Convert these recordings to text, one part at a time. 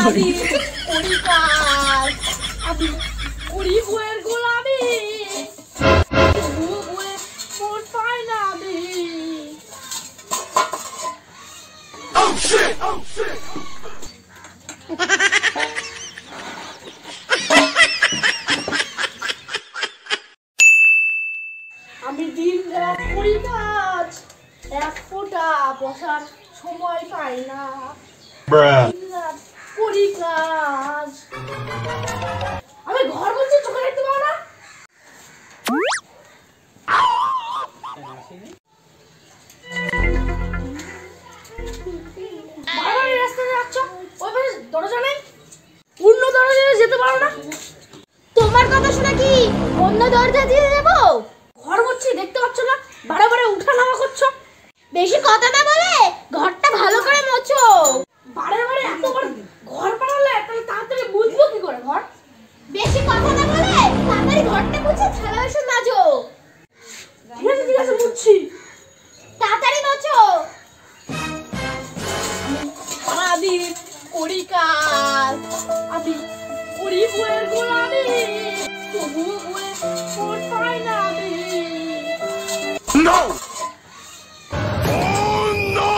আমি করি কাজ, আমি করি বইয়ের গোলামি, তবুও বইয়ে মন পাই না আমি। আমি দিন রাত করি কাজ, এক ফোঁটা বসার সময় পাই না। দিন রাত করি কাজ, আমি ঘর বলছি চোখে দেখতে পাও না? বারবার রাস্তায় যাচ্ছ, ওই পাশে দরজা নেই, অন্য দরজায় যেতে পারো না? তোমার কথা শুনে কি অন্য দরজা দিয়ে যাবো? ঘর বলছি দেখতে পাচ্ছ না, বারে বারে উঠা নামা করছো। বেশি কথা না বলে ঘরটা ভালো করে মোছো। বারে বারে এতবার ঘর বানালে তাহলে তাড়াতাড়ি বুঝবো কি করে ঘর? বেশি কথা না বলে তাড়াতাড়ি ঘরটা মুছে থালা বাসন মাজো। ঠিক আছে বুঝছি, তাড়াতাড়ি মোছো। সারাদিন করি কাজ, আমি করি বইয়ের গোলামি, তবুও বইয়ে মন পাই না আমি। No! Oh no!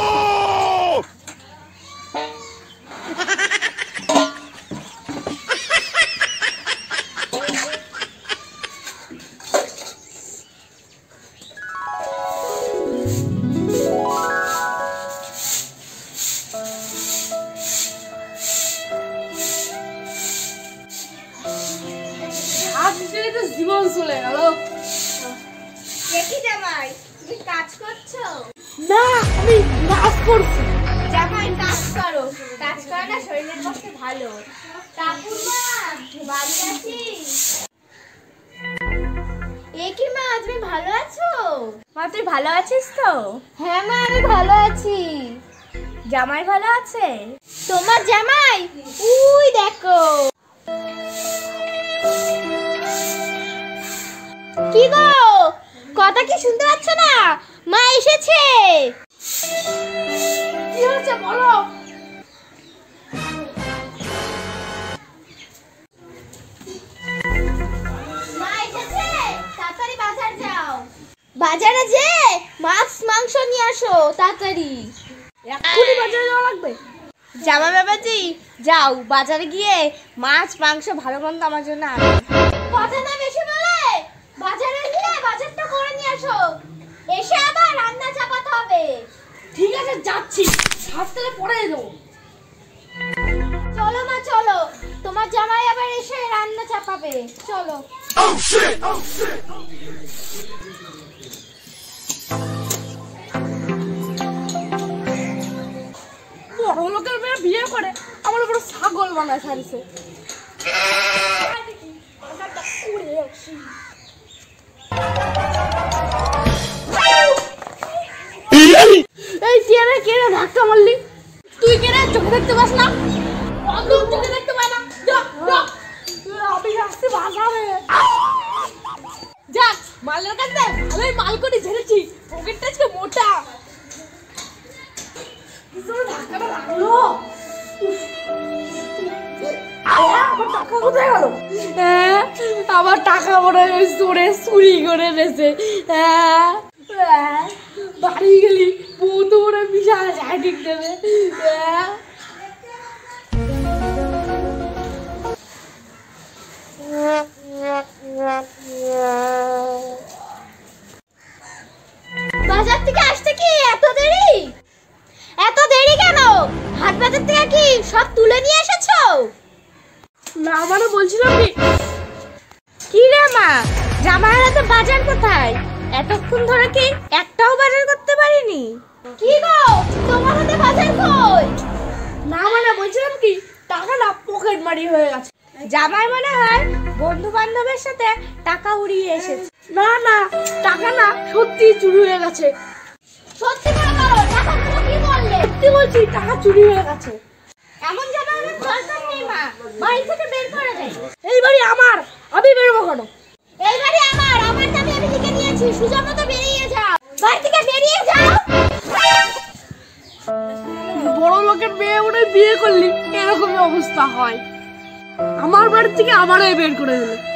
আজকে তো জীবন চলে গেল। দেখি জামাই, তুমি কাজ করছো? না, আমি নাচ করছি। জামাই কাজ করো, কাজ করাটা শরীরের পক্ষে ভালো। ঠাকুরমা বাড়ি আছিস? এ কি মা, তুমি ভালো আছো? মা তুই ভালো আছিস তো? হ্যাঁ মা, আমি ভালো আছি। জামাই ভালো আছে? তোমার জামাই উই দেখো। কি গো, কথা কি শুনতে পাচ্ছ না? মা এসেছে। কি হচ্ছে বলো? মা এসেছে, তাড়াতাড়ি বাজার যাও। বাজারে যে মাছ মাংস নিয়ে আসো তাড়াতাড়ি। এক্ষুনি বাজারে যাওয়া লাগবে? জামাই বাবাজি যাও বাজারে গিয়ে মাছ মাংস ভালো মন্দ আমার জন্য আনো। কথা না বেশি বলে বাজারে গিয়ে বাজারটা করে নিয়ে আসো। এসে আবার রান্না চাপাতে হবে। ঠিক আছে যাচ্ছি, হাসপাতালে পরে দেবো। চলো মা চলো, তোমার জামাই আবার এসে রান্না চাপাবে। চলো। Oh shit! Oh shit! বড় লোকের মেয়ে বিয়ে করে আমার উপর ছাগল বানায় ছাড়িছে। এই কেনে কেনে ধাক্কা মারলি? তুই কেনে চোখে দেখতে পাস না? একদম চোখে দেখতে পাই না। যা যা, আমি আসছি বাজারে। যাক, মালের কাছে ভালোই মাল করে ঝেড়েছি, পকেটটা আজকে মোটা। ধাক্কাটা লাগলো। আমার টাকা কোথায় গেল? আমার টাকা মনে হয় চোরে চুরি করে নেছে। বাড়ি গেলি বউ তো মনে বিশাল ঝাঁটিক দেবে। বাজার থেকে আসতে কি এত দেরি? এত দেরি কেন? হাট বাজার থেকে কি সব তুলে নিয়ে এসেছো? না মানে বলছিলাম কি রে মা, জামাইয়ের হাতে বাজার কোথায়? এতক্ষণ ধরে কি একটাও বাজার করতে পারিনি? কি গো, তোমার হাতে বাজার কই? না মানে বলছিলাম কি, টাকা না পকেট মারি হয়ে গেছে। জামাই মনে হয় বন্ধু বান্ধবের সাথে টাকা উড়িয়ে এসেছে। না না, টাকা না সত্যি চুরি হয়ে গেছে। সত্যি করে বলো, টাকাগুলো কি করলে? সত্যি বলছি, টাকা চুরি হয়ে গেছে। এমন জামা আমার দরকার নেই মা, বাড়ি থেকে বের করে দেয়। এই বাড়ি আমার, আমি বেরোবো কেন? এই বাড়ি আমার, আমার দাবি আমি লিখে নিয়েছি। সোজা মতো বেরিয়ে যাও, বাড়ি থেকে বেরিয়ে যাও। বড় লোক লোকের মেয়ে মনে বিয়ে করলি এরকমই অবস্থা হয়। আমার বাড়ি থেকে আমারও বের করে দিল।